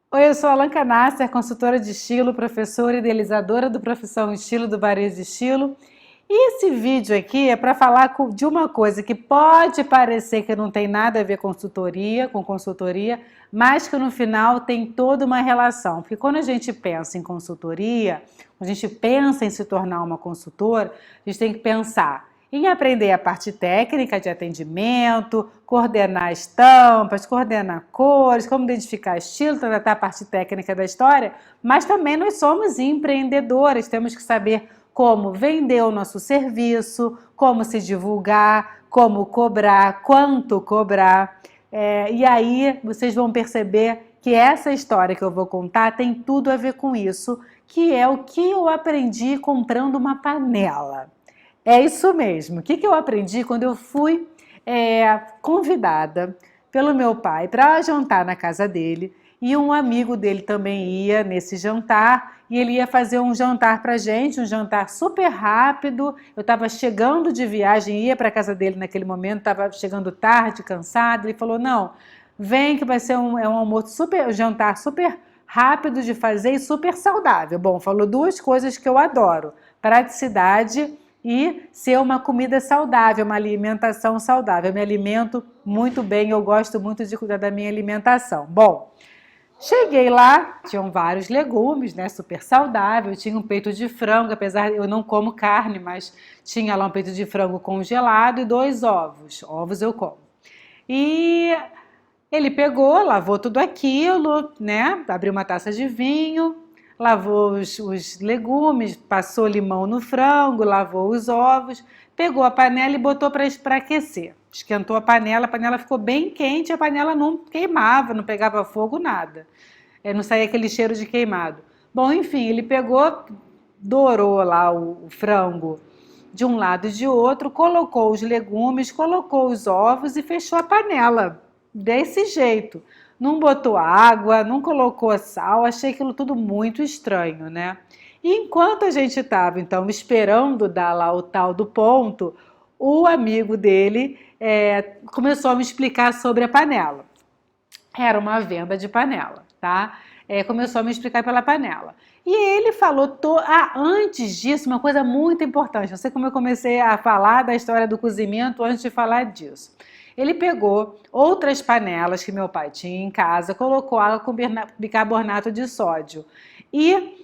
Oi, eu sou a Alanca Nasser, consultora de estilo, professora e idealizadora do Profissão Estilo do Varejo de Estilo. E esse vídeo aqui é para falar de uma coisa que pode parecer que não tem nada a ver com consultoria, mas que no final tem toda uma relação. Porque quando a gente pensa em consultoria, quando a gente pensa em se tornar uma consultora, a gente tem que pensar em aprender a parte técnica de atendimento, coordenar estampas, coordenar cores, como identificar estilo, tratar a parte técnica da história, mas também nós somos empreendedores, temos que saber como vender o nosso serviço, como se divulgar, como cobrar, quanto cobrar. E aí vocês vão perceber que essa história que eu vou contar tem tudo a ver com isso, que é o que eu aprendi comprando uma panela. É isso mesmo. O que eu aprendi quando eu fui convidada pelo meu pai para jantar na casa dele, e um amigo dele também ia nesse jantar, e ele ia fazer um jantar para gente, um jantar super rápido. Eu estava chegando de viagem, ia para a casa dele naquele momento, estava chegando tarde, cansada. Ele falou: não, vem que vai ser um almoço super, um jantar super rápido de fazer e super saudável. Bom, falou duas coisas que eu adoro: praticidade e ser uma comida saudável, uma alimentação saudável. Eu me alimento muito bem, eu gosto muito de cuidar da minha alimentação. Bom, cheguei lá, tinham vários legumes, né, super saudável, tinha um peito de frango, apesar de eu não como carne, mas tinha lá um peito de frango congelado e 2 ovos. Ovos eu como. E ele pegou, lavou tudo aquilo, né? Abriu uma taça de vinho, lavou os legumes, passou limão no frango, lavou os ovos, pegou a panela e botou para aquecer. Esquentou a panela ficou bem quente, a panela não queimava, não pegava fogo, nada. Não saía aquele cheiro de queimado. Bom, enfim, ele pegou, dourou lá o frango de um lado e de outro, colocou os legumes, colocou os ovos e fechou a panela. Desse jeito. Não botou água, não colocou sal, achei aquilo tudo muito estranho, né? E enquanto a gente estava, então, esperando dar lá o tal do ponto, o amigo dele começou a me explicar sobre a panela. Era uma venda de panela, tá? Começou a me explicar pela panela. E ele falou, antes disso, uma coisa muito importante. Não sei como eu comecei a falar da história do cozimento antes de falar disso. Ele pegou outras panelas que meu pai tinha em casa, colocou água com bicarbonato de sódio e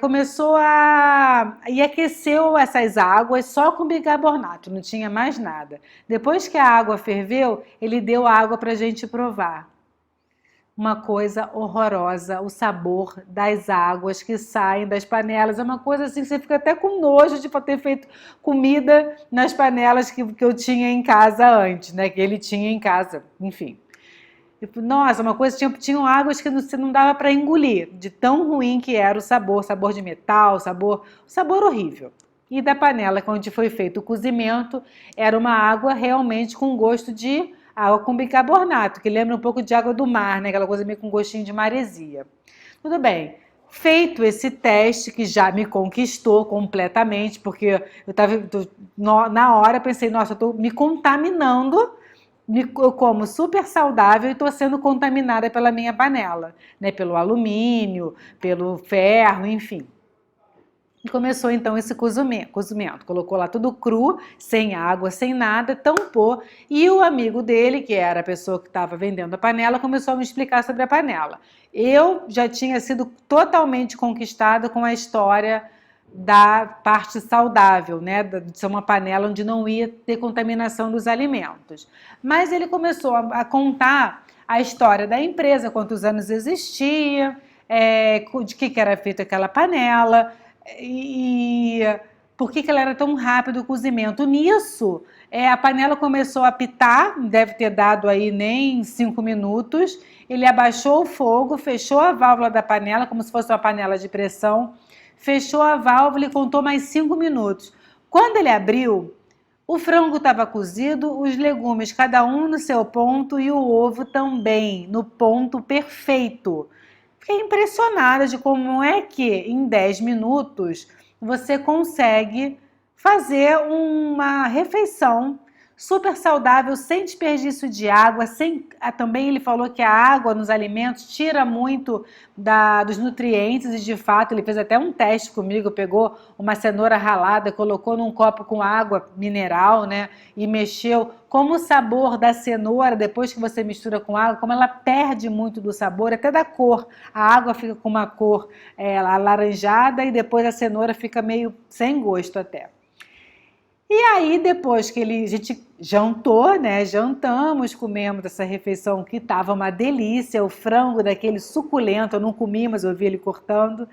começou e aqueceu essas águas só com bicarbonato, não tinha mais nada. Depois que a água ferveu, ele deu água para a gente provar. Uma coisa horrorosa, o sabor das águas que saem das panelas. É uma coisa assim que você fica até com nojo de ter feito comida nas panelas que eu tinha em casa antes, né? Que ele tinha em casa, enfim. Nossa, uma coisa, tinham águas que você não dava para engolir, de tão ruim que era o sabor de metal, sabor horrível. E da panela onde foi feito o cozimento, era uma água realmente com gosto de água com bicarbonato, que lembra um pouco de água do mar, né? Aquela coisa meio com gostinho de maresia. Tudo bem. Feito esse teste, que já me conquistou completamente, porque eu estava na hora, pensei, nossa, eu estou me contaminando, eu como super saudável e estou sendo contaminada pela minha panela, né? Pelo alumínio, pelo ferro, enfim. E começou então esse cozimento. Colocou lá tudo cru, sem água, sem nada, tampou. E o amigo dele, que era a pessoa que estava vendendo a panela, começou a me explicar sobre a panela. Eu já tinha sido totalmente conquistada com a história da parte saudável, né? De ser uma panela onde não ia ter contaminação dos alimentos. Mas ele começou a contar a história da empresa, quantos anos existia, de que era feita aquela panela e por que ela era tão rápido o cozimento. Nisso, a panela começou a apitar, deve ter dado aí nem 5 minutos. Ele abaixou o fogo, fechou a válvula da panela, como se fosse uma panela de pressão, fechou a válvula e contou mais 5 minutos. Quando ele abriu, o frango estava cozido, os legumes cada um no seu ponto e o ovo também no ponto perfeito. Fiquei impressionada de como é que em 10 minutos você consegue fazer uma refeição super saudável, sem desperdício de água, também ele falou que a água nos alimentos tira muito dos nutrientes e de fato ele fez até um teste comigo, pegou uma cenoura ralada, colocou num copo com água mineral, né, e mexeu. Como o sabor da cenoura, depois que você mistura com água, como ela perde muito do sabor, até da cor. A água fica com uma cor alaranjada e depois a cenoura fica meio sem gosto até. E aí, depois que a gente jantou, né? Jantamos, comemos essa refeição que estava uma delícia, o frango daquele suculento, eu não comi, mas eu vi ele cortando.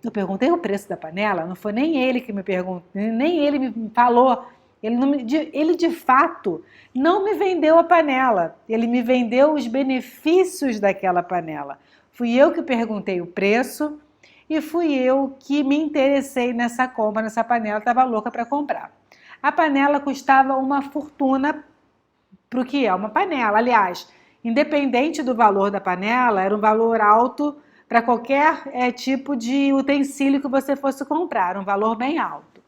Eu perguntei o preço da panela, não foi nem ele que me perguntou, nem ele me falou. Ele de fato não me vendeu a panela, ele me vendeu os benefícios daquela panela. Fui eu que perguntei o preço. E fui eu que me interessei nessa compra, nessa panela, estava louca para comprar. A panela custava uma fortuna para o que é uma panela. Aliás, independente do valor da panela, era um valor alto para qualquer tipo de utensílio que você fosse comprar, um valor bem alto.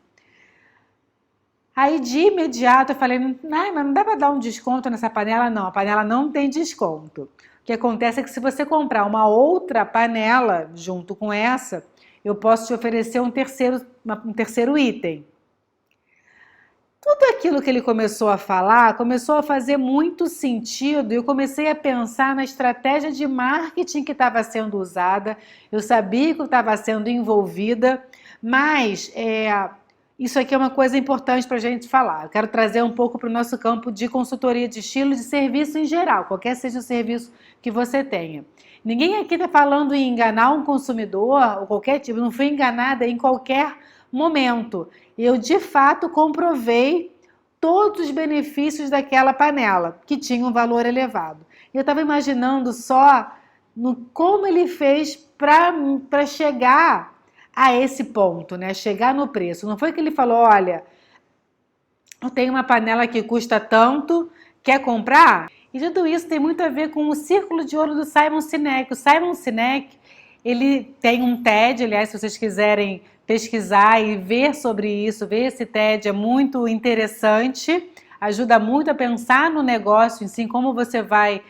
Aí de imediato eu falei, mas não dá para dar um desconto nessa panela? Não, a panela não tem desconto. O que acontece é que se você comprar uma outra panela junto com essa, eu posso te oferecer um terceiro item. Tudo aquilo que ele começou a falar começou a fazer muito sentido e eu comecei a pensar na estratégia de marketing que estava sendo usada. Eu sabia que eu estava sendo envolvida, mas isso aqui é uma coisa importante para a gente falar. Eu quero trazer um pouco para o nosso campo de consultoria de estilo, de serviço em geral, qualquer seja o serviço que você tenha. Ninguém aqui está falando em enganar um consumidor ou qualquer tipo, não fui enganada em qualquer momento. Eu, de fato, comprovei todos os benefícios daquela panela, que tinha um valor elevado. Eu estava imaginando só como ele fez para chegar a esse ponto, né? Chegar no preço. Não foi que ele falou, olha, eu tenho uma panela que custa tanto, quer comprar? E tudo isso tem muito a ver com o círculo de ouro do Simon Sinek. O Simon Sinek, ele tem um TED, aliás, se vocês quiserem pesquisar e ver sobre isso, ver esse TED é muito interessante, ajuda muito a pensar no negócio em si, como você vai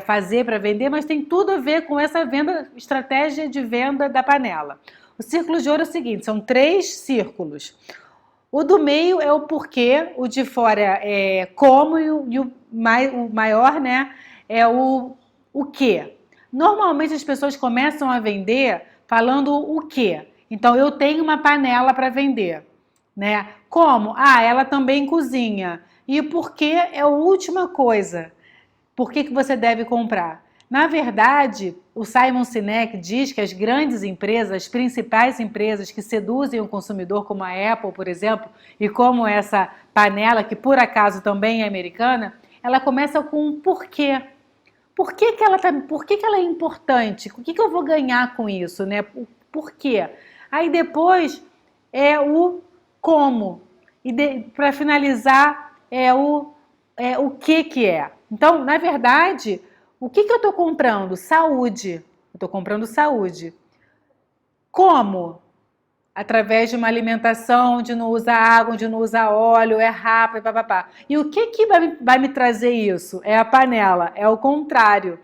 fazer para vender, mas tem tudo a ver com essa estratégia de venda da panela. O círculo de ouro é o seguinte, são 3 círculos. O do meio é o porquê, o de fora é como e o maior, né, é o quê. Normalmente as pessoas começam a vender falando o quê. Então eu tenho uma panela para vender, né? Como? Ela também cozinha. E o porquê é a última coisa. Por que você deve comprar? Na verdade, o Simon Sinek diz que as grandes empresas, as principais empresas que seduzem o consumidor, como a Apple, por exemplo, e como essa panela, que por acaso também é americana, ela começa com um porquê. Por que ela é importante? O que eu vou ganhar com isso, né? Por quê? Aí depois é o como. E para finalizar é o que é. Então, na verdade, o que eu estou comprando? Saúde. Eu estou comprando saúde. Como? Através de uma alimentação onde não usa água, onde não usa óleo, é rápido, papapá. E o que vai me trazer isso? É a panela, é o contrário.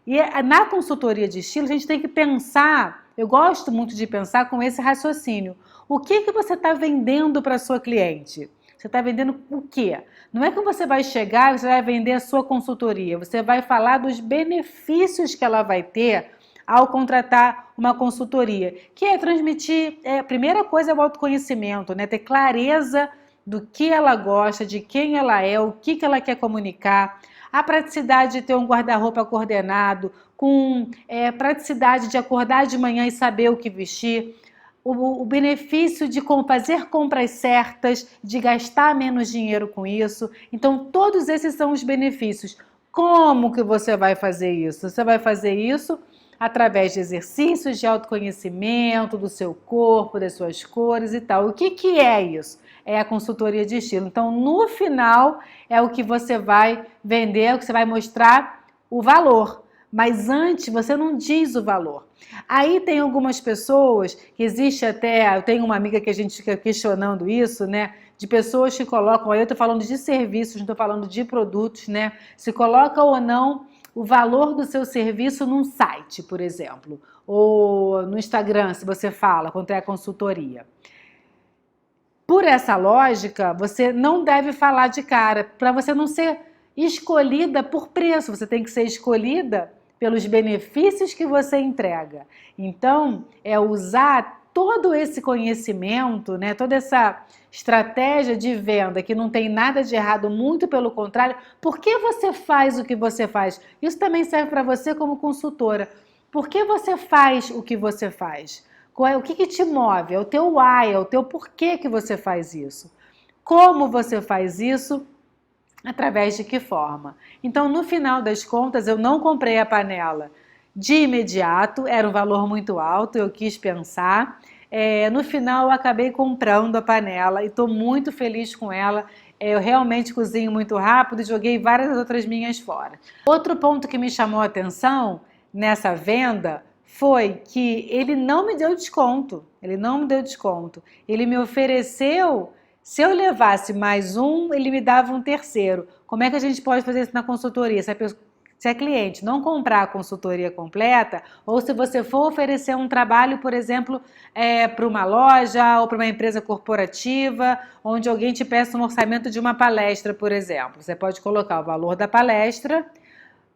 E na consultoria de estilo, a gente tem que pensar, eu gosto muito de pensar com esse raciocínio. O que você está vendendo para a sua cliente? Você está vendendo o quê? Não é que você vai chegar e você vai vender a sua consultoria. Você vai falar dos benefícios que ela vai ter ao contratar uma consultoria, que é transmitir, a primeira coisa é o autoconhecimento, né? Ter clareza do que ela gosta, de quem ela é, o que ela quer comunicar, a praticidade de ter um guarda-roupa coordenado, com praticidade de acordar de manhã e saber o que vestir, o benefício de fazer compras certas, de gastar menos dinheiro com isso. Então, todos esses são os benefícios. Como que você vai fazer isso? Você vai fazer isso através de exercícios de autoconhecimento do seu corpo, das suas cores e tal. O que é isso? É a consultoria de estilo. Então, no final, é o que você vai vender, é o que você vai mostrar o valor. Mas antes, você não diz o valor. Aí tem algumas pessoas, que existe até, eu tenho uma amiga que a gente fica questionando isso, né? de pessoas que colocam, aí eu estou falando de serviços, não estou falando de produtos, né? Se coloca ou não o valor do seu serviço num site, por exemplo, ou no Instagram, se você fala, quanto é a consultoria. Por essa lógica, você não deve falar de cara, para você não ser escolhida por preço, você tem que ser escolhida pelos benefícios que você entrega. Então, é usar todo esse conhecimento, né, toda essa estratégia de venda que não tem nada de errado, muito pelo contrário. Por que você faz o que você faz? Isso também serve para você como consultora. Por que você faz o que você faz? O que te move? É o teu why, é o teu porquê que você faz isso. Como você faz isso? Através de que forma? Então, no final das contas, eu não comprei a panela de imediato, era um valor muito alto, eu quis pensar. No final, eu acabei comprando a panela e estou muito feliz com ela. Eu realmente cozinho muito rápido e joguei várias outras minhas fora. Outro ponto que me chamou a atenção nessa venda foi que ele não me deu desconto. Ele não me deu desconto. Ele me ofereceu, se eu levasse mais um, ele me dava um terceiro. Como é que a gente pode fazer isso na consultoria? Se a cliente não comprar a consultoria completa, ou se você for oferecer um trabalho, por exemplo, para uma loja ou para uma empresa corporativa, onde alguém te peça um orçamento de uma palestra, por exemplo. Você pode colocar o valor da palestra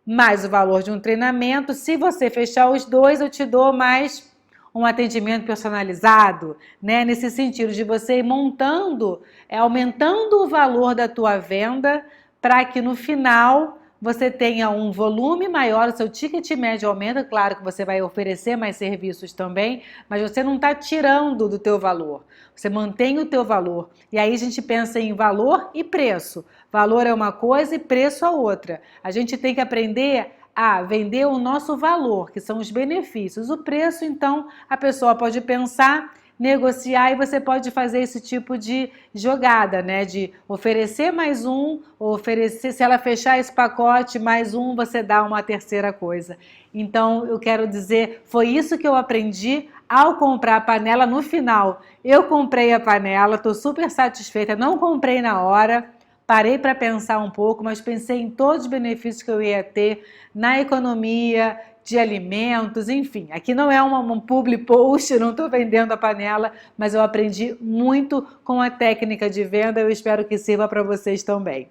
mais o valor de um treinamento. Se você fechar os dois, eu te dou mais um atendimento personalizado, né? Nesse sentido de você ir montando, aumentando o valor da tua venda para que no final você tenha um volume maior, o seu ticket médio aumenta, claro que você vai oferecer mais serviços também, mas você não está tirando do teu valor, você mantém o teu valor. E aí a gente pensa em valor e preço. Valor é uma coisa e preço é outra. A gente tem que aprender a vender o nosso valor, que são os benefícios. O preço, então, a pessoa pode pensar, negociar, e você pode fazer esse tipo de jogada, né? De oferecer mais um, oferecer, se ela fechar esse pacote, mais um, você dá uma terceira coisa. Então, eu quero dizer, foi isso que eu aprendi ao comprar a panela. No final, eu comprei a panela, estou super satisfeita, não comprei na hora, parei para pensar um pouco, mas pensei em todos os benefícios que eu ia ter na economia, de alimentos, enfim. Aqui não é um public post, não estou vendendo a panela, mas eu aprendi muito com a técnica de venda. Eu espero que sirva para vocês também.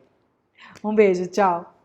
Um beijo, tchau!